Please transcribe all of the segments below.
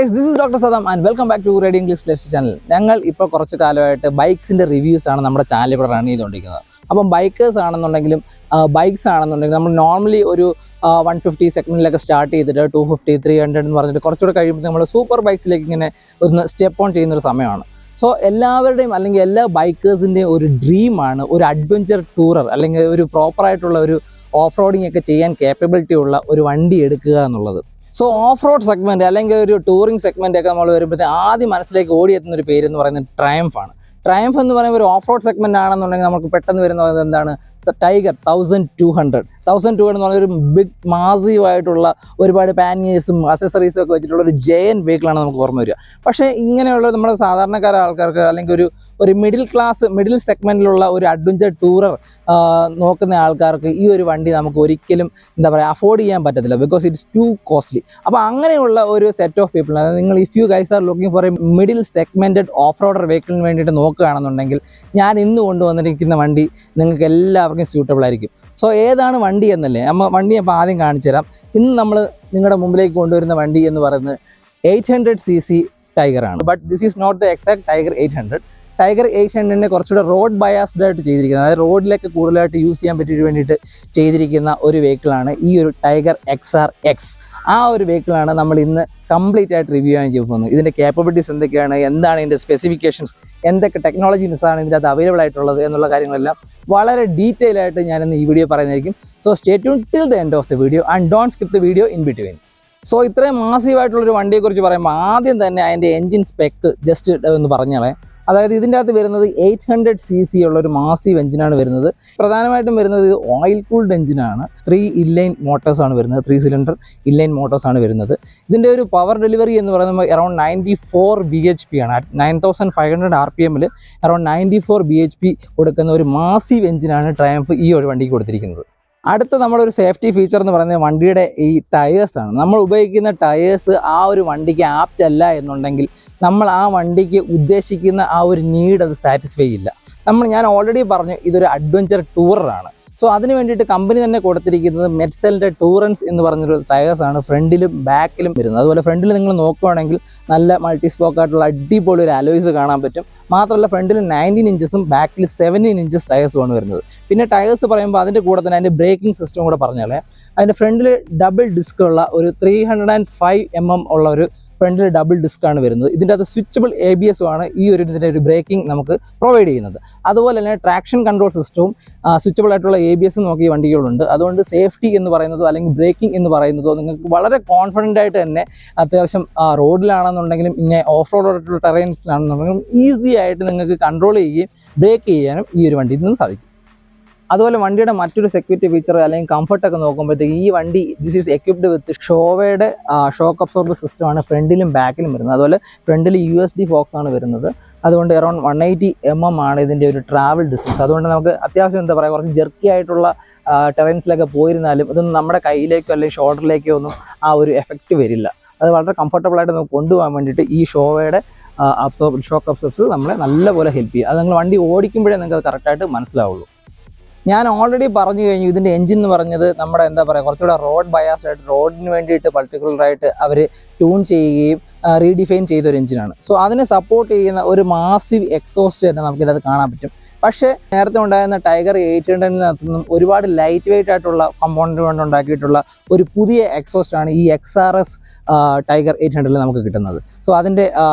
guys, this is Dr. Sadam and welcome back to Red English Lifestyle channel. ഞങ്ങൾ ഇപ്പോൾ കുറച്ച് കാലമായിട്ട് ബൈക്സിൻ്റെ reviews ആണ് നമ്മുടെ ചാനലിൽ കൂടെ റൺ ചെയ്തുകൊണ്ടിരിക്കുന്നത്. അപ്പം ബൈക്കേഴ്സ് ആണെന്നുണ്ടെങ്കിലും ബൈക്സ് ആണെന്നുണ്ടെങ്കിലും നമ്മൾ നോർമലി ഒരു 150 സെഗ്മെൻറ്റിലൊക്കെ സ്റ്റാർട്ട് ചെയ്തിട്ട് 250, 300 എന്ന് പറഞ്ഞിട്ട് കുറച്ചുകൂടെ കഴിയുമ്പോൾ നമ്മൾ സൂപ്പർ ബൈക്സിലേക്ക് ഇങ്ങനെ ഒന്ന് സ്റ്റെപ്പ് ഓൺ ചെയ്യുന്നൊരു സമയമാണ്. സോ എല്ലാവരുടെയും അല്ലെങ്കിൽ എല്ലാ ബൈക്കേഴ്സിൻ്റെയും ഒരു ഡ്രീമാണ് ഒരു അഡ്വഞ്ചർ ടൂറർ അല്ലെങ്കിൽ ഒരു പ്രോപ്പറായിട്ടുള്ള ഒരു ഓഫ് റോഡിങ് ഒക്കെ ചെയ്യാൻ കേപ്പബിലിറ്റി ഉള്ള ഒരു വണ്ടി എടുക്കുക എന്നുള്ളത്. സോ ഓഫ് റോഡ് സെഗ്മെൻറ്റ് അല്ലെങ്കിൽ ഒരു ടൂറിംഗ് സെഗ്മെൻ്റ് ഒക്കെ നമ്മൾ വരുമ്പോഴത്തേക്ക് ആദ്യം മനസ്സിലേക്ക് ഓടിയെത്തുന്ന ഒരു പേര് എന്ന് പറയുന്നത് ട്രയംഫ് ആണ്. ട്രയംഫ് എന്ന് പറയുമ്പോൾ ഒരു ഓഫ് റോഡ് സെഗ്മെൻ്റ് ആണെന്നുണ്ടെങ്കിൽ നമുക്ക് പെട്ടെന്ന് വരുന്നത് എന്താണ്, ടൈഗർ 1200 എന്ന് പറഞ്ഞൊരു ബിഗ് മാസീവായിട്ടുള്ള ഒരുപാട് പാനിയേഴ്സും അക്സസറീസും ഒക്കെ വെച്ചിട്ടുള്ള ഒരു ജയൻ വെഹിക്കിളാണ് നമുക്ക് ഓർമ്മ വരിക. പക്ഷേ ഇങ്ങനെയുള്ള നമ്മുടെ സാധാരണക്കാരായ ആൾക്കാർക്ക് അല്ലെങ്കിൽ ഒരു മിഡിൽ സെഗ്മെൻറ്റിലുള്ള ഒരു അഡ്വഞ്ചർ ടൂറർ നോക്കുന്ന ആൾക്കാർക്ക് ഈ ഒരു വണ്ടി നമുക്ക് ഒരിക്കലും എന്താ പറയുക അഫോർഡ് ചെയ്യാൻ പറ്റത്തില്ല, ബിക്കോസ് ഇറ്റ്സ് ടു കോസ്റ്റ്ലി. അപ്പോൾ അങ്ങനെയുള്ള ഒരു സെറ്റ് ഓഫ് പീപ്പിൾ, അതായത് നിങ്ങൾ if you guys are looking for a middle segmented off roader വെഹിക്കിളിന് വേണ്ടിയിട്ട് നോക്കുകയാണെന്നുണ്ടെങ്കിൽ ഞാൻ ഇന്ന് കൊണ്ടുവന്നിരിക്കുന്ന വണ്ടി നിങ്ങൾക്ക് എല്ലാവർക്കും സ്യൂട്ടബിൾ ആയിരിക്കും. സോ ഏതാണ് വണ്ടി എന്നല്ലേ വണ്ടി അപ്പോൾ ആദ്യം കാണിച്ചു തരാം. ഇന്ന് നമ്മൾ നിങ്ങളുടെ മുമ്പിലേക്ക് കൊണ്ടുവരുന്ന വണ്ടി എന്ന് പറയുന്നത് 800cc ടൈഗറാണ്. But this is not the exact Tiger 800. Tiger 800നെ കുറച്ചുകൂടെ റോഡ് ബയാസ്ഡ് ആയിട്ട് ചെയ്തിരിക്കുന്നത്, അതായത് റോഡിലേക്ക് കൂടുതലായിട്ട് യൂസ് ചെയ്യാൻ പറ്റിയിട്ട് വേണ്ടിയിട്ട് ചെയ്തിരിക്കുന്ന ഒരു വെഹിക്കിളാണ് ഈ ഒരു ടൈഗർ XRX. ആ ഒരു വെഹിക്കിളാണ് നമ്മൾ ഇന്ന് കംപ്ലീറ്റ് ആയിട്ട് റിവ്യൂ ചെയ്യാൻ പോകുന്നത്. ഇതിൻ്റെ കേപ്പബിലിറ്റീസ് എന്തൊക്കെയാണ്, എന്താണ് ഇതിൻ്റെ സ്പെസിഫിക്കേഷൻസ്, എന്തൊക്കെ ടെക്നോളജീസാണ് ഇതിൻ്റെ അത് അവൈലബിൾ ആയിട്ടുള്ളത് എന്നുള്ള കാര്യങ്ങളെല്ലാം വളരെ ഡീറ്റെയിൽ ആയിട്ട് ഞാനിന്ന് ഈ വീഡിയോ പറയുന്നതായിരിക്കും. So stay tune till the end of the video and don't skip the video in between. So ഇത്രയും മാസീവായിട്ടുള്ളൊരു വണ്ടിയെക്കുറിച്ച് പറയുമ്പോൾ ആദ്യം തന്നെ അതിൻ്റെ എൻജിൻ സ്പെക്ക് ജസ്റ്റ് ഒന്ന് പറഞ്ഞോളെ. അതായത് ഇതിൻ്റെ അകത്ത് വരുന്നത് 800cc ഉള്ളൊരു മാസീവ് എഞ്ചിനാണ് വരുന്നത്. പ്രധാനമായിട്ടും വരുന്നത് ഓയിൽ കൂൾഡ് എഞ്ചിനാണ്. 3 ഇൻലൈൻ മോട്ടോഴ്സാണ് വരുന്നത്, 3 സിലിണ്ടർ ഇൻലൈൻ മോട്ടോഴ്സാണ് വരുന്നത്. ഇതിൻ്റെ ഒരു പവർ ഡെലിവറി എന്ന് പറയുന്നത് അറൗണ്ട് 94 bhp ആണ്. 9500 RPM അറൗണ്ട് 94 bhp കൊടുക്കുന്ന ഒരു മാസീവ് എഞ്ചിനാണ് ട്രയംഫ് ഈ ഒരു വണ്ടിക്ക് കൊടുത്തിരിക്കുന്നത്. അടുത്ത നമ്മളൊരു സേഫ്റ്റി ഫീച്ചർ എന്ന് പറയുന്നത് വണ്ടിയുടെ ഈ ടയേഴ്സാണ്. നമ്മൾ ഉപയോഗിക്കുന്ന ടയേഴ്സ് ആ ഒരു വണ്ടിക്ക് ആപ്റ്റ് അല്ല എന്നുണ്ടെങ്കിൽ നമ്മൾ ആ വണ്ടിക്ക് ഉദ്ദേശിക്കുന്ന ആ ഒരു നീഡ് അത് സാറ്റിസ്ഫൈ ചെയ്യില്ല. ഞാൻ ഓൾറെഡി പറഞ്ഞു ഇതൊരു അഡ്വഞ്ചർ ടൂററാണ്. സോ അതിന് വേണ്ടിയിട്ട് കമ്പനി തന്നെ കൊടുത്തിരിക്കുന്നത് മെറ്റ്സെലിൻ്റെ ടൂറൻസ് എന്ന് പറഞ്ഞൊരു ടയേഴ്സാണ് ഫ്രണ്ടിലും ബാക്കിലും വരുന്നത്. അതുപോലെ ഫ്രണ്ടിൽ നിങ്ങൾ നോക്കുകയാണെങ്കിൽ നല്ല മൾട്ടി സ്പോക്ക് ആയിട്ടുള്ള അടിപൊളി ഒരു അലോയ്സ് കാണാൻ പറ്റും. മാത്രമല്ല ഫ്രണ്ടിൽ 19 ഇഞ്ചസും ബാക്കിൽ 17 ഇഞ്ചസ് ടയേഴ്സുമാണ് വരുന്നത്. പിന്നെ ടയേഴ്സ് പറയുമ്പോൾ അതിൻ്റെ കൂടെ തന്നെ അതിൻ്റെ ബ്രേക്കിംഗ് സിസ്റ്റം കൂടെ പറഞ്ഞാലേ, അതിൻ്റെ ഫ്രണ്ടിൽ ഡബിൾ ഡിസ്ക് ഉള്ള ഒരു 305 mm ഉള്ള ഒരു ഫ്രണ്ടിൽ ഡബിൾ ഡിസ്ക് ആണ് വരുന്നത്. ഇതിൻ്റെ അത് സ്വിച്ചബിൾ ABS ആണ് ഈ ഇതിൻ്റെ ഒരു ബ്രേക്കിംഗ് നമുക്ക് പ്രൊവൈഡ് ചെയ്യുന്നത്. അതുപോലെ തന്നെ ട്രാക്ഷൻ കൺട്രോൾ സിസ്റ്റവും സ്വിച്ചബിൾ ആയിട്ടുള്ള ABS നമുക്ക് ഈ വണ്ടികളുണ്ട്. അതുകൊണ്ട് സേഫ്റ്റി എന്ന് പറയുന്നതോ അല്ലെങ്കിൽ ബ്രേക്കിംഗ് എന്ന് പറയുന്നതോ നിങ്ങൾക്ക് വളരെ കോൺഫിഡൻ്റ് ആയിട്ട് തന്നെ അത്യാവശ്യം റോഡിലാണെന്നുണ്ടെങ്കിലും ഇങ്ങനെ ഓഫ് റോഡ് ടെറൈൻസിലാണെന്നുണ്ടെങ്കിലും ഈസി ആയിട്ട് നിങ്ങൾക്ക് കൺട്രോൾ ചെയ്യുകയും ബ്രേക്ക് ചെയ്യാനും ഈ ഒരു വണ്ടിയിൽ നിന്ന് സാധിക്കും. അതുപോലെ വണ്ടിയുടെ മറ്റൊരു സെക്യൂരിറ്റി ഫീച്ചർ അല്ലെങ്കിൽ കംഫർട്ടൊക്കെ നോക്കുമ്പോഴത്തേക്ക് ഈ വണ്ടി ദിസ് ഈസ് എക്വിപ്ഡ് വിത്ത് ഷോവയുടെ ഷോക്ക് അബ്സോർബർ സിസ്റ്റമാണ് ഫ്രണ്ടിലും ബാക്കിലും വരുന്നത്. അതുപോലെ ഫ്രണ്ടിൽ USD ഫോക്സ് ആണ് വരുന്നത്. അതുകൊണ്ട് അറൗണ്ട് 180 mm ആണ് ഇതിൻ്റെ ഒരു ട്രാവൽ ഡിസ്റ്റൻസ്. അതുകൊണ്ട് നമുക്ക് അത്യാവശ്യം എന്താ പറയുക കുറച്ച് ജെർക്കി ആയിട്ടുള്ള ടെറൈൻസിലൊക്കെ പോയിരുന്നാലും ഇതൊന്നും നമ്മുടെ കയ്യിലേക്കോ അല്ലെങ്കിൽ ഷോൾഡറിലേക്കോ ഒന്നും ആ ഒരു എഫക്റ്റ് വരില്ല. അത് വളരെ കംഫർട്ടബിളായിട്ട് നമുക്ക് കൊണ്ടുപോകാൻ വേണ്ടിയിട്ട് ഈ ഷോവയുടെ ഷോക്ക് അബ്സോർബർ നമ്മളെ നല്ലപോലെ ഹെൽപ്പ് ചെയ്യും. അത് നിങ്ങൾ വണ്ടി ഓടിക്കുമ്പോഴേ നിങ്ങൾക്ക് അത് കറക്റ്റായിട്ട് മനസ്സിലാവുള്ളൂ. ഞാൻ ഓൾറെഡി പറഞ്ഞു കഴിഞ്ഞു ഇതിൻ്റെ എഞ്ചിൻ എന്ന് പറഞ്ഞത് നമ്മുടെ എന്താ പറയുക കുറച്ചുകൂടെ റോഡ് ബയാസ്ഡ് ആയിട്ട് റോഡിന് വേണ്ടിയിട്ട് പർട്ടിക്കുലറായിട്ട് അവർ ട്യൂൺ ചെയ്യുകയും റീഡിഫൈൻ ചെയ്തൊരു എഞ്ചിനാണ്. സോ അതിനെ സപ്പോർട്ട് ചെയ്യുന്ന ഒരു മാസീവ് എക്സോസ്റ്റ് തന്നെ നമുക്കിത് കാണാൻ പറ്റും. പക്ഷേ നേരത്തെ ഉണ്ടായിരുന്ന ടൈഗർ 800-നകത്തുനിന്നും ഒരുപാട് ലൈറ്റ് വെയിറ്റ് ആയിട്ടുള്ള കമ്പോണൻറ്റ് കൊണ്ട് ഉണ്ടാക്കിയിട്ടുള്ള ഒരു പുതിയ എക്സോസ്റ്റാണ് ഈ XRS ടൈഗർ 800 നമുക്ക് കിട്ടുന്നത്. സോ അതിൻ്റെ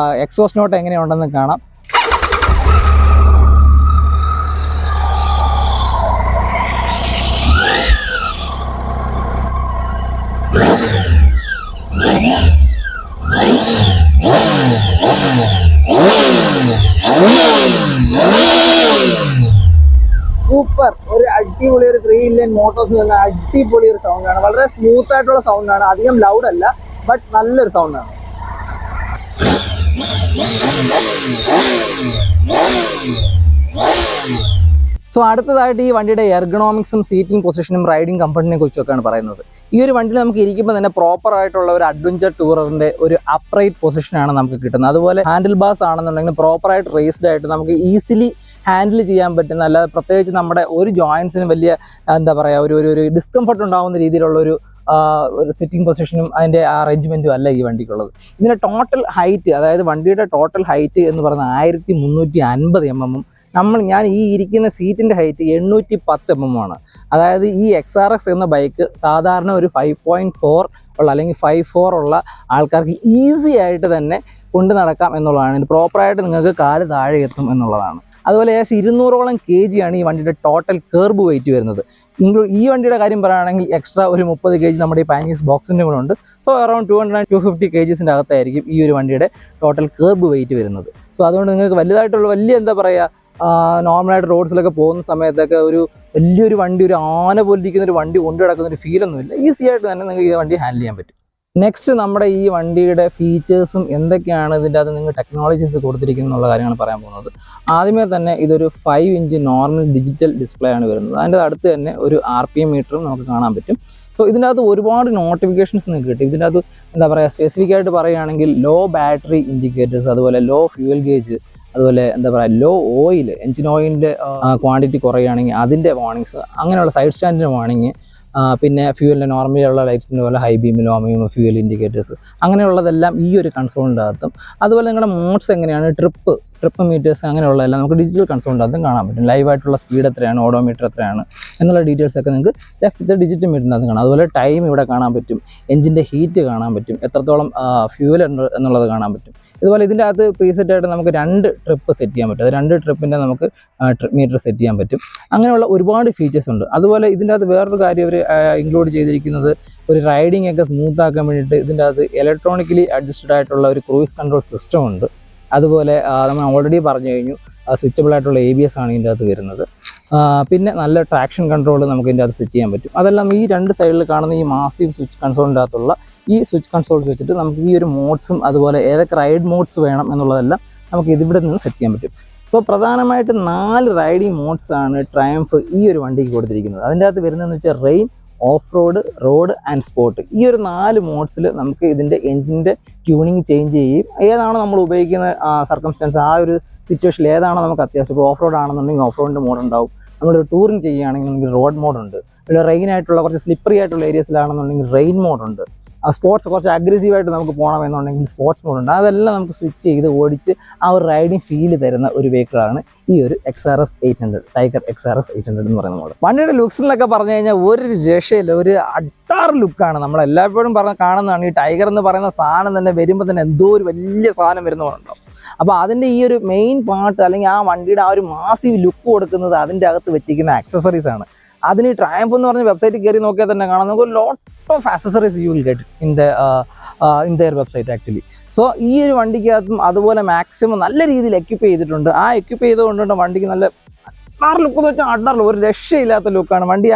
എക്സോസ്റ്റ് നോട്ട് എങ്ങനെയുണ്ടെന്ന് കാണാം. സൂപ്പർ ഒരു അടിപൊളി ഒരു 3 ഇൻലൈൻ മോട്ടോഴ്സ് വരുന്ന അടിപൊളി ഒരു സൗണ്ടാണ്. വളരെ സ്മൂത്ത് ആയിട്ടുള്ള സൗണ്ടാണ്, അധികം ലൗഡ് അല്ല, ബട്ട് നല്ലൊരു സൗണ്ടാണ്. സോ അടുത്തതായിട്ട് ഈ വണ്ടിയുടെ എർഗണോമിക്സും സീറ്റിംഗ് പൊസിഷനും റൈഡിംഗ് കംഫർട്ടിനെ കുറിച്ചൊക്കെയാണ് പറയുന്നത്. ഈ ഒരു വണ്ടിയിൽ നമുക്ക് ഇരിക്കുമ്പോൾ തന്നെ പ്രോപ്പർ ആയിട്ടുള്ള ഒരു അഡ്വഞ്ചർ ടൂററിൻ്റെ ഒരു അപ്രൈറ്റ് പൊസിഷനാണ് നമുക്ക് കിട്ടുന്നത്. അതുപോലെ ഹാൻഡിൽ ബാസ് ആണെന്നുണ്ടെങ്കിൽ പ്രോപ്പറായിട്ട് റേസ്ഡ് ആയിട്ട് നമുക്ക് ഈസിലി ഹാൻഡിൽ ചെയ്യാൻ പറ്റുന്ന, അല്ലാതെ പ്രത്യേകിച്ച് നമ്മുടെ ഒരു ജോയിൻസിനും വലിയ എന്താ പറയുക ഒരു ഡിസ്കംഫർട്ട് ഉണ്ടാകുന്ന രീതിയിലുള്ള ഒരു സിറ്റിംഗ് പൊസിഷനും അതിൻ്റെ അറേഞ്ച്മെൻറ്റും അല്ല ഈ വണ്ടിക്കുള്ളത്. ഇതിൻ്റെ ടോട്ടൽ ഹൈറ്റ്, അതായത് വണ്ടിയുടെ ടോട്ടൽ ഹൈറ്റ് എന്ന് പറയുന്നത് 1350 mm. ഞാൻ ഈ ഇരിക്കുന്ന സീറ്റിൻ്റെ ഹൈറ്റ് 810 mm ആണ്. അതായത് ഈ XRX എന്ന ബൈക്ക് സാധാരണ ഒരു 5.4 ഉള്ള അല്ലെങ്കിൽ 5.4 ഉള്ള ആൾക്കാർക്ക് ഈസി ആയിട്ട് തന്നെ കൊണ്ടു നടക്കാം എന്നുള്ളതാണ്. പ്രോപ്പറായിട്ട് നിങ്ങൾക്ക് കാല് താഴെ എത്തും എന്നുള്ളതാണ്. അതുപോലെ ഏകദേശം 200ഓളം kg ആണ് ഈ വണ്ടിയുടെ ടോട്ടൽ കർബ് വെയിറ്റ് വരുന്നത്. ഈ വണ്ടിയുടെ കാര്യം പറയുകയാണെങ്കിൽ എക്സ്ട്രാ ഒരു 30 kg നമ്മുടെ ഈ പാനീസ് ബോക്സിൻ്റെ കൂടെ ഉണ്ട്. സോ അറൗണ്ട് 200-250 kgsൻ്റെ അകത്തായിരിക്കും ഈ ഒരു വണ്ടിയുടെ ടോട്ടൽ കർബ് വെയിറ്റ് വരുന്നത്. സോ അതുകൊണ്ട് നിങ്ങൾക്ക് വലുതായിട്ടുള്ള എന്താ പറയുക, നോർമലായിട്ട് റോഡ്സിലൊക്കെ പോകുന്ന സമയത്തൊക്കെ വലിയൊരു വണ്ടി, ഒരു ആന പോലെ ഇരിക്കുന്ന ഒരു വണ്ടി കൊണ്ടു കിടക്കുന്ന ഒരു ഫീലൊന്നുമില്ല. ഈസി ആയിട്ട് തന്നെ നിങ്ങൾക്ക് ഈ വണ്ടി ഹാൻഡിൽ ചെയ്യാൻ പറ്റും. നെക്സ്റ്റ് നമ്മുടെ ഈ വണ്ടിയുടെ ഫീച്ചേഴ്സും എന്തൊക്കെയാണ് ഇതിൻ്റെ അകത്ത് നിങ്ങൾ ടെക്നോളജീസ് കൊടുത്തിരിക്കുന്നത് എന്നുള്ള കാര്യമാണ് പറയാൻ പോകുന്നത്. ആദ്യമേ തന്നെ ഇതൊരു 5 ഇഞ്ച് നോർമൽ ഡിജിറ്റൽ ഡിസ്പ്ലേ ആണ് വരുന്നത്. അതിൻ്റെ അടുത്ത് തന്നെ ഒരു RPM മീറ്ററും നമുക്ക് കാണാൻ പറ്റും. സോ ഇതിൻ്റെ അകത്ത് ഒരുപാട് നോട്ടിഫിക്കേഷൻസ് നിങ്ങൾക്ക് കിട്ടും. ഇതിൻ്റെ അകത്ത് എന്താ പറയുക, സ്പെസിഫിക് ആയിട്ട് പറയുകയാണെങ്കിൽ ലോ ബാറ്ററി ഇൻഡിക്കേറ്റേഴ്സ്, അതുപോലെ ലോ ഫ്യൂവൽ ഗേജ്, അതുപോലെ എന്താ പറയുക ലോ ഓയിൽ, എഞ്ചിൻ ഓയിലിൻ്റെ ക്വാണ്ടിറ്റി കുറയുകയാണെങ്കിൽ അതിൻ്റെ വാർണിങ്സ്, അങ്ങനെയുള്ള സൈഡ് സ്റ്റാൻഡിൻ്റെ വാർണിങ്, പിന്നെ ഫ്യൂവലിൻ്റെ നോർമലിയുള്ള ലൈറ്റ്സിൻ്റെ പോലെ high beam, low beam, fuel indicators, അങ്ങനെയുള്ളതെല്ലാം ഈ ഒരു കൺസോളിൻ്റെ അകത്തും. അതുപോലെ നിങ്ങളുടെ മോഡ്സ് എങ്ങനെയാണ്, ട്രിപ്പ് മീറ്റേഴ്സ്, അങ്ങനെയുള്ളതെല്ലാം നമുക്ക് ഡിജിറ്റൽ കൺസോളിൻ്റെ അകത്തും കാണാൻ പറ്റും. ലൈവായിട്ടുള്ള സ്പീഡ് എത്രയാണ്, ഓഡോമീറ്റർ എത്രയാണ് എന്നുള്ള ഡീറ്റെയിൽസൊക്കെ നിങ്ങൾക്ക് ലെഫ്റ്റ് ഡിജിറ്റൽ മീറ്ററിൻ്റെ അകത്ത് കാണാം. അതുപോലെ ടൈം ഇവിടെ കാണാൻ പറ്റും, എഞ്ചിൻ്റെ ഹീറ്റ് കാണാൻ പറ്റും, എത്രത്തോളം ഫ്യൂവൽ ഉണ്ട് എന്നുള്ളത് കാണാൻ പറ്റും. ഇതുപോലെ ഇതിൻ്റെ അകത്ത് പ്രീസെറ്റായിട്ട് നമുക്ക് 2 ട്രിപ്പ് സെറ്റ് ചെയ്യാൻ പറ്റും. അത് 2 ട്രിപ്പിൻ്റെ നമുക്ക് ട്രിപ്പ് മീറ്റർ സെറ്റ് ചെയ്യാൻ പറ്റും. അങ്ങനെയുള്ള ഒരുപാട് ഫീച്ചേഴ്സ് ഉണ്ട്. അതുപോലെ ഇതിൻ്റെ അകത്ത് വേറൊരു കാര്യം അവർ ഇൻക്ലൂഡ് ചെയ്തിരിക്കുന്നത്, ഒരു റൈഡിംഗ് ഒക്കെ സ്മൂത്ത് ആക്കാൻ വേണ്ടിയിട്ട് ഇതിൻ്റെ അകത്ത് ഇലക്ട്രോണിക്കലി അഡ്ജസ്റ്റഡ് ആയിട്ടുള്ള ഒരു ക്രൂയിസ് കൺട്രോൾ സിസ്റ്റം ഉണ്ട്. അതുപോലെ നമ്മൾ ഓൾറെഡി പറഞ്ഞു കഴിഞ്ഞു, സ്വിച്ചബിൾ ആയിട്ടുള്ള ABS ആണ് ഇതിൻ്റെ അകത്ത് വരുന്നത്. പിന്നെ നല്ല ട്രാക്ഷൻ കൺട്രോൾ നമുക്ക് ഇതിൻ്റെ അകത്ത് സെറ്റ് ചെയ്യാൻ പറ്റും. അതെല്ലാം ഈ 2 സൈഡിൽ കാണുന്ന ഈ മാസീവ് സ്വിച്ച് കൺസോളിൻ്റെ അകത്തുള്ള ഈ സ്വിച്ച് കൺസോൾസ് വെച്ചിട്ട് നമുക്ക് ഈ ഒരു മോഡ്സും അതുപോലെ ഏതൊക്കെ റൈഡ് മോഡ്സ് വേണം എന്നുള്ളതെല്ലാം നമുക്ക് ഇതിവിടെ നിന്ന് സെറ്റ് ചെയ്യാൻ പറ്റും. അപ്പോൾ പ്രധാനമായിട്ട് 4 റൈഡിങ് മോഡ്സ് ആണ് ട്രയംഫ് ഈ ഒരു വണ്ടിക്ക് കൊടുത്തിരിക്കുന്നത്. അതിൻ്റെ അകത്ത് വരുന്നതെന്ന് വെച്ചാൽ rain, off road, road and sport. ഈ ഒരു 4 മോഡ്സിൽ നമുക്ക് ഇതിൻ്റെ എഞ്ചിൻ്റെ ട്യൂണിങ് ചേഞ്ച് ചെയ്യും. ഏതാണോ നമ്മൾ ഉപയോഗിക്കുന്ന സർക്കംസ്റ്റൻസ്, ആ ഒരു സിറ്റുവേഷനിൽ ഏതാണോ നമുക്ക് അത്യാവശ്യം. ഇപ്പോൾ ഓഫ് റോഡ് ആണെന്നുണ്ടെങ്കിൽ ഓഫ് റോഡിൻ്റെ മോഡ് ഉണ്ടാവും. നമ്മളൊരു ടൂറിങ് ചെയ്യുകയാണെങ്കിൽ നമുക്ക് റോഡ് മോഡുണ്ട്. പിന്നെ റെയിൻ ആയിട്ടുള്ള കുറച്ച് സ്ലിപ്പറി ആയിട്ടുള്ള ഏരിയസിലാണെന്നുണ്ടെങ്കിൽ റെയിൻ മോഡുണ്ട്. സ്പോർട്സ് കുറച്ച് അഗ്രസീവായിട്ട് നമുക്ക് പോകണമെന്നുണ്ടെങ്കിൽ സ്പോർട്സ് മോഡുണ്ട്. അതെല്ലാം നമുക്ക് സ്വിച്ച് ചെയ്ത് ഓടിച്ച് ആ ഒരു റൈഡിങ് ഫീല് തരുന്ന ഒരു വെഹിക്കിളാണ് ഈ ഒരു XRS 800, ടൈഗർ XRS 800 എന്ന് പറയുന്ന മോഡൽ. വണ്ടിയുടെ ലുക്സിലൊക്കെ പറഞ്ഞു കഴിഞ്ഞാൽ ഒരു രക്ഷയില്ല, ഒരു അട്ടാറ് ലുക്കാണ്. നമ്മളെല്ലായ്പ്പോഴും കാണുന്നതാണ് ഈ ടൈഗർ എന്ന് പറയുന്ന സാധനം തന്നെ വരുമ്പോൾ തന്നെ എന്തോ ഒരു വലിയ സാധനം വരുന്ന പോലെ ഉണ്ടാവും. അപ്പോൾ അതിൻ്റെ ഈ ഒരു മെയിൻ പാർട്ട്, അല്ലെങ്കിൽ ആ വണ്ടിയുടെ ആ ഒരു മാസീവ് ലുക്ക് കൊടുക്കുന്നത് അതിൻ്റെ അകത്ത് വെച്ചിരിക്കുന്ന ആക്സസറീസ് ആണ്. അതിന് ട്രയംഫ് എന്ന് പറഞ്ഞ വെബ്സൈറ്റിൽ കയറി നോക്കിയാൽ തന്നെ കാണാം, നമുക്ക് ഒരു lot of accessories you will get in there website actually. So ഈ ഒരു വണ്ടിക്കകത്തും അതുപോലെ മാക്സിമം നല്ല രീതിയിൽ എക്യുപ്പ് ചെയ്തിട്ടുണ്ട്. ആ എക്യുപ്പ് ചെയ്തുകൊണ്ടുണ്ട് വണ്ടിക്ക് നല്ല അട്ടാറ് ലുക്ക് എന്ന് വെച്ചാൽ അട്ടാറിൽ ഒരു രക്ഷയില്ലാത്ത ലുക്കാണ് വണ്ടി.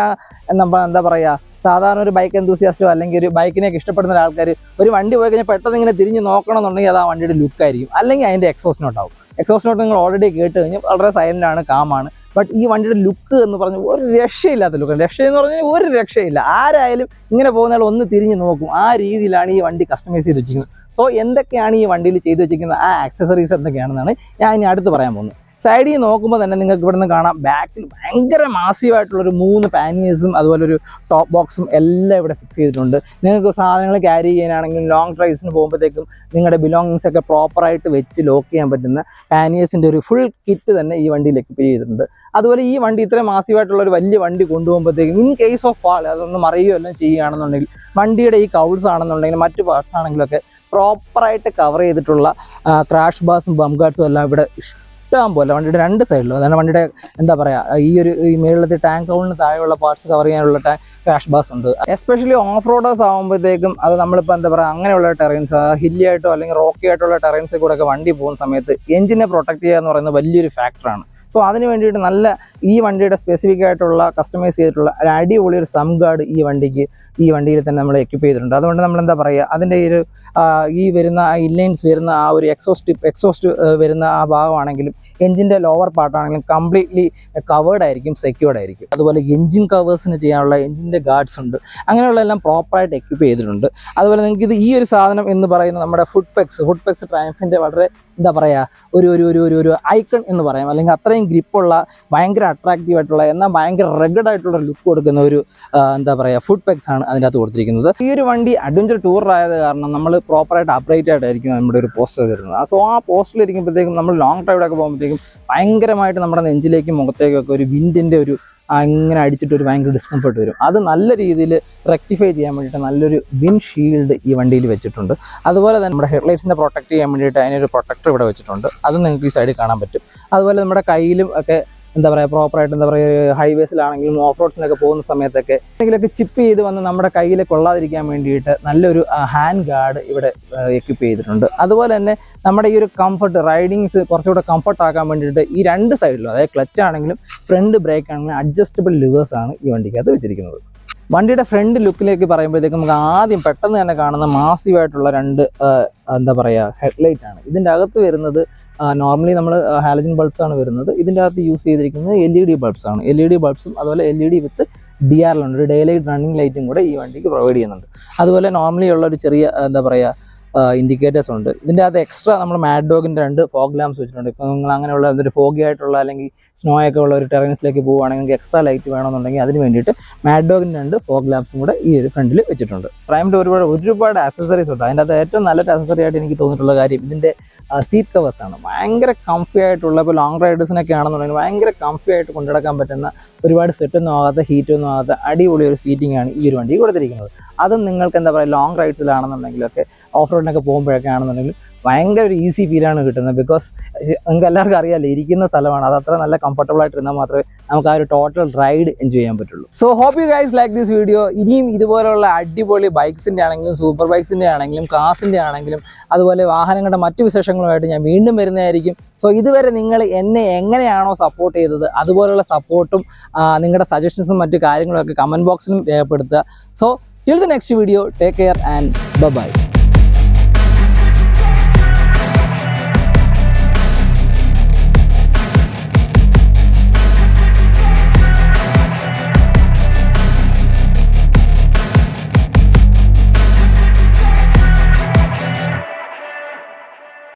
എന്താ പറയുക, സാധാരണ ഒരു ബൈക്ക് എന്തൂസിയാസ്റ്റോ അല്ലെങ്കിൽ ഒരു ബൈക്കിനെയൊക്കെ ഇഷ്ടപ്പെടുന്ന ആൾക്കാർ ഒരു വണ്ടി പോയി കഴിഞ്ഞാൽ പെട്ടെന്ന് ഇങ്ങനെ തിരിഞ്ഞ് നോക്കണമെന്നുണ്ടെങ്കിൽ അത് ആ വണ്ടിയുടെ ലുക്കായിരിക്കും. അല്ലെങ്കിൽ അതിൻ്റെ എക്സോസ്റ്റ് നോട്ടാവും. എക്സോസ്റ്റ് നോട്ട് നിങ്ങൾ ഓൾറെഡി കേട്ട് കഴിഞ്ഞാൽ വളരെ സൈലൻ്റാണ്, കാമാണ്. ബട്ട് ഈ വണ്ടിയുടെ ലുക്ക് എന്ന് പറഞ്ഞാൽ ഒരു രക്ഷയില്ലാത്ത ലുക്ക്. രക്ഷയെന്ന് പറഞ്ഞാൽ ഒരു രക്ഷയില്ല. ആരായാലും ഇങ്ങനെ പോകുന്നയാൾ ഒന്ന് തിരിഞ്ഞ് നോക്കും. ആ രീതിയിലാണ് ഈ വണ്ടി കസ്റ്റമൈസ് ചെയ്ത് വെച്ചിരിക്കുന്നത്. സോ എന്തൊക്കെയാണ് ഈ വണ്ടിയിൽ ചെയ്ത് വെച്ചിരിക്കുന്ന ആ ആക്സസറീസ് എന്തൊക്കെയാണെന്നാണ് ഞാൻ ഇനി അടുത്ത് പറയാൻ പോകുന്നത്. സൈഡിൽ നോക്കുമ്പോൾ തന്നെ നിങ്ങൾക്ക് ഇവിടെ നിന്ന് കാണാം, ബാക്കിൽ ഭയങ്കര മാസീവായിട്ടുള്ളൊരു 3 പാനിയേഴ്സും അതുപോലെ ഒരു ടോപ്പ് ബോക്സും എല്ലാം ഇവിടെ ഫിക്സ് ചെയ്തിട്ടുണ്ട്. നിങ്ങൾക്ക് സാധനങ്ങൾ ക്യാരി ചെയ്യാനാണെങ്കിലും ലോങ് ഡ്രൈവ്സിന് പോകുമ്പോഴത്തേക്കും നിങ്ങളുടെ ബിലോങ്ങിങ്സ് ഒക്കെ പ്രോപ്പറായിട്ട് വെച്ച് ലോക്ക് ചെയ്യാൻ പറ്റുന്ന പാനിയേഴ്സിൻ്റെ ഒരു ഫുൾ കിറ്റ് തന്നെ ഈ വണ്ടിയിൽ എക്വിപ്പ് ചെയ്തിട്ടുണ്ട്. അതുപോലെ ഈ വണ്ടി ഇത്രയും മാസീവായിട്ടുള്ള ഒരു വലിയ വണ്ടി കൊണ്ടുപോകുമ്പോഴത്തേക്കും ഇൻ കേസ് ഓഫ് ഫാൾ അതൊന്ന് മറിയുകയോ എല്ലാം ചെയ്യുകയാണെന്നുണ്ടെങ്കിൽ വണ്ടിയുടെ ഈ കൗൾസ് ആണെന്നുണ്ടെങ്കിൽ മറ്റ് പാർട്സ് ആണെങ്കിലൊക്കെ പ്രോപ്പറായിട്ട് കവർ ചെയ്തിട്ടുള്ള ക്രാഷ് ബാസും ബം ഗാർഡ്സും എല്ലാം ഇവിടെ ഇഷ്ടം പോലെ വണ്ടിയുടെ 2 സൈഡിലും. അതാണ് വണ്ടിയുടെ എന്താ പറയുക, ഈ മേളിലത്തെ ടാങ്ക് കൗളിന് താഴെയുള്ള പാർട്സ് കവർ ചെയ്യാനുള്ള ക്രാഷ് ബാസ് ഉണ്ട്. എസ്പെഷ്യലി ഓഫ് റോഡേഴ്സ് ആകുമ്പോഴത്തേക്കും അത് നമ്മളിപ്പോൾ എന്താ പറയുക, അങ്ങനെയുള്ള ടെറൈൻസ്, ഹില്ലി ആയിട്ടോ അല്ലെങ്കിൽ റോക്കി ആയിട്ടുള്ള ടെറൈൻസിൽ കൂടെ ഒക്കെ വണ്ടി പോകുന്ന സമയത്ത് എഞ്ചിനെ പ്രൊട്ടക്ട് ചെയ്യുക എന്ന് പറയുന്നത് വലിയൊരു ഫാക്ടറാണ്. സോ അതിന് വേണ്ടിയിട്ട് നല്ല ഈ വണ്ടിയുടെ സ്പെസിഫിക് ആയിട്ടുള്ള കസ്റ്റമൈസ് ചെയ്തിട്ടുള്ള ഒരു അടിപൊളി ഒരു സം ഗാർഡ് ഈ വണ്ടിക്ക് ഈ വണ്ടിയിൽ തന്നെ നമ്മൾ എക്യുപ്പ് ചെയ്തിട്ടുണ്ട്. അതുകൊണ്ട് നമ്മൾ എന്താ പറയുക, അതിൻ്റെ ഈ വരുന്ന ഇൻലൈൻസ് വരുന്ന ആ ഒരു എക്സോസ്റ്റ് വരുന്ന ആ ഭാഗമാണെങ്കിലും എഞ്ചിൻ്റെ ലോവർ പാർട്ടാണെങ്കിലും കംപ്ലീറ്റ്ലി കവേർഡ് ആയിരിക്കും, സെക്യൂർഡ് ആയിരിക്കും. അതുപോലെ എഞ്ചിൻ കവേഴ്സിന് ചെയ്യാനുള്ള എഞ്ചിൻ്റെ ഗാർഡ്സ് ഉണ്ട്, അങ്ങനെയുള്ള എല്ലാം പ്രോപ്പറായിട്ട് എക്യുപ്പ് ചെയ്തിട്ടുണ്ട്. അതുപോലെ നിങ്ങൾക്ക് ഈ ഒരു സാധനം എന്ന് പറയുന്നത് നമ്മുടെ ഫുഡ് പെക്സ് ട്രയംഫിൻ്റെ വളരെ എന്താ പറയുക ഒരു ഐക്കൺ എന്ന് പറയാം, അല്ലെങ്കിൽ അത്രയും ഗ്രിപ്പുള്ള ഭയങ്കര അട്രാക്റ്റീവ് ആയിട്ടുള്ള എന്നാൽ ഭയങ്കര റഗഡ് ആയിട്ടുള്ള ലുക്ക് കൊടുക്കുന്ന ഒരു എന്താ പറയുക ഫുഡ് പെക്സ് ആണ് അതിൻ്റെ അകത്ത് കൊടുത്തിരിക്കുന്നത്. ഈ ഒരു വണ്ടി അഡ്വഞ്ചർ ടൂർ ആയത് കാരണം നമ്മൾ പ്രോപ്പറായിട്ട് അപ്ഡേറ്റ് ആയിട്ടായിരിക്കും നമ്മുടെ ഒരു പോസ്റ്റർ വരുന്നത്. സോ ആ പോസ്റ്ററിലിരിക്കുമ്പോഴത്തേക്കും നമ്മൾ ലോങ് ഡ്രൈവിലൊക്കെ പോകുമ്പോഴത്തേക്കും ഭയങ്കരമായിട്ട് നമ്മുടെ നെഞ്ചിലേക്കും മുഖത്തേക്കൊക്കെ ഒരു വിൻഡിൻ്റെ ഒരു ഇങ്ങനെ അടിച്ചിട്ട് ഒരു ഭയങ്കര ഡിസ്കംഫർട്ട് വരും. അത് നല്ല രീതിയിൽ റെക്ടിഫൈ ചെയ്യാൻ വേണ്ടിയിട്ട് നല്ലൊരു വിൻ ഷീൽഡ് ഈ വണ്ടിയിൽ വെച്ചിട്ടുണ്ട്. അതുപോലെ തന്നെ നമ്മുടെ ഹെഡ്ലൈറ്റ്സിനെ പ്രൊട്ടക്ട് ചെയ്യാൻ വേണ്ടിയിട്ട് അതിനൊരു പ്രൊട്ടക്ടർ ഇവിടെ വെച്ചിട്ടുണ്ട്, അതും നിങ്ങൾക്ക് ഈ സൈഡിൽ കാണാൻ പറ്റും. അതുപോലെ നമ്മുടെ കയ്യിലും ഒക്കെ എന്താ പറയുക പ്രോപ്പറായിട്ട് എന്താ പറയുക ഹൈവേസിലാണെങ്കിലും ഓഫ് റോഡ്സിനൊക്കെ പോകുന്ന സമയത്തൊക്കെ എന്തെങ്കിലുമൊക്കെ ചിപ്പ് ചെയ്ത് വന്ന് നമ്മുടെ കയ്യിൽ കൊള്ളാതിരിക്കാൻ വേണ്ടിയിട്ട് നല്ലൊരു ഹാൻഡ് ഗാർഡ് ഇവിടെ എക്യുപ്പ് ചെയ്തിട്ടുണ്ട്. അതുപോലെ തന്നെ നമ്മുടെ ഈ ഒരു കംഫർട്ട് റൈഡിങ്സ് കുറച്ചുകൂടെ കംഫർട്ടാക്കാൻ വേണ്ടിയിട്ട് ഈ രണ്ട് സൈഡിലും, അതായത് ക്ലച്ച് ആണെങ്കിലും ഫ്രണ്ട് ബ്രേക്ക് ആണെങ്കിലും അഡ്ജസ്റ്റബിൾ ലിവേഴ്സ് ആണ് ഈ വണ്ടിക്കകത്ത് വെച്ചിരിക്കുന്നത്. വണ്ടിയുടെ ഫ്രണ്ട് ലുക്കിലേക്ക് പറയുമ്പോഴത്തേക്ക് നമുക്ക് ആദ്യം പെട്ടെന്ന് തന്നെ കാണുന്ന മാസീവായിട്ടുള്ള രണ്ട് എന്താ പറയുക ഹെഡ്ലൈറ്റ് ആണ്. ഇതിൻ്റെ അകത്ത് വരുന്നത് നോർമലി നമ്മൾ ഹാലജൻ ബൾബ്സ് ആണ് വരുന്നത്. ഇതിൻ്റെ അകത്ത് യൂസ് ചെയ്തിരിക്കുന്നത് LED ബൾബ്സ് ആണ്. LED ബൾബ്സും അതുപോലെ LED വിത്ത് DRL ഉണ്ട്, ഒരു ഡേ ലൈറ്റ് റണ്ണിങ് ലൈറ്റും കൂടെ ഈ വണ്ടിക്ക് പ്രൊവൈഡ് ചെയ്യുന്നുണ്ട്. അതുപോലെ നോർമലി ഉള്ള ഒരു ചെറിയ എന്താ പറയുക ഇൻഡിക്കേറ്റേഴ്സ് ഉണ്ട്. ഇതിൻ്റെ അകത്ത് എക്സ്ട്രാ നമ്മൾ മാഡ് ഡോഗിൻ്റെ 2 ഫോഗ് ലാംപ്സ് വെച്ചിട്ടുണ്ട്. ഇപ്പോൾ നിങ്ങൾ അങ്ങനെയുള്ള ഒരു ഫോഗി ആയിട്ടുള്ള അല്ലെങ്കിൽ സ്നോ ഒക്കെ ഉള്ള ഒരു ടെറൈൻസിലേക്ക് പോകുകയാണെങ്കിൽ എക്സ്ട്രാ ലൈറ്റ് വേണമെന്നുണ്ടെങ്കിൽ അതിന് വേണ്ടിയിട്ട് മാഡ് ഡോഗിൻ്റെ 2 ഫോഗ് ലാംപ്സും കൂടെ ഈ ഒരു ഫ്രണ്ടിൽ വെച്ചിട്ടുണ്ട്. പ്രൈമിൻ്റെ ഒരുപാട് ആക്സസറീസ് ഉണ്ട്. അതിൻ്റെ അകത്ത് ഏറ്റവും നല്ലൊരു ആക്സസറി ആയിട്ട് എനിക്ക് തോന്നിയിട്ടുള്ള കാര്യം ഇതിൻ്റെ സീറ്റ് കവേഴ്സാണ്. ഭയങ്കര കംഫി ആയിട്ടുള്ള, ഇപ്പോൾ ലോങ് റൈഡേഴ്സിനൊക്കെ ആണെന്നുണ്ടെങ്കിൽ ഭയങ്കര കംഫി ആയിട്ട് കൊണ്ടുനടക്കാൻ പറ്റുന്ന, ഒരുപാട് സ്വെറ്റൊന്നും ആകാത്ത ഹീറ്റൊന്നും ആകാത്ത അടിപൊളി ഒരു സീറ്റിംഗ് ആണ് ഈ ഒരു വണ്ടി കൊടുത്തിരിക്കുന്നത്. അതും നിങ്ങൾക്ക് എന്താ പറയുക ലോങ് റൈഡ്സിലാണെന്നുണ്ടെങ്കിലൊക്കെ ഓഫ് റോഡിനൊക്കെ പോകുമ്പോഴൊക്കെ ആണെന്നുണ്ടെങ്കിൽ ഭയങ്കര ഒരു ഈസി ഫീലാണ് കിട്ടുന്നത്. ബിക്കോസ് നിങ്ങൾക്ക് എല്ലാവർക്കും അറിയാമല്ലോ ഇരിക്കുന്ന സ്ഥലമാണ്, അത് അത്ര നല്ല കംഫർട്ടബിൾ ആയിട്ടിരുന്നാൽ മാത്രമേ നമുക്ക് ആ ഒരു ടോട്ടൽ റൈഡ് എൻജോയ് ചെയ്യാൻ പറ്റുള്ളൂ. So hope you guys like this video. ഇനിയും ഇതുപോലുള്ള അടിപൊളി ബൈക്സിൻ്റെ ആണെങ്കിലും സൂപ്പർ ബൈക്സിൻ്റെ ആണെങ്കിലും കാസിൻ്റെ ആണെങ്കിലും അതുപോലെ വാഹനങ്ങളുടെ മറ്റു വിശേഷങ്ങളുമായിട്ട് ഞാൻ വീണ്ടും വരുന്നതായിരിക്കും. സോ ഇതുവരെ നിങ്ങൾ എന്നെ എങ്ങനെയാണോ സപ്പോർട്ട് ചെയ്തത് അതുപോലുള്ള സപ്പോർട്ടും നിങ്ങളുടെ സജഷൻസും മറ്റു കാര്യങ്ങളൊക്കെ കമൻറ്റ് ബോക്സിലും രേഖപ്പെടുത്തുക. So till the next video, take care and bye bye.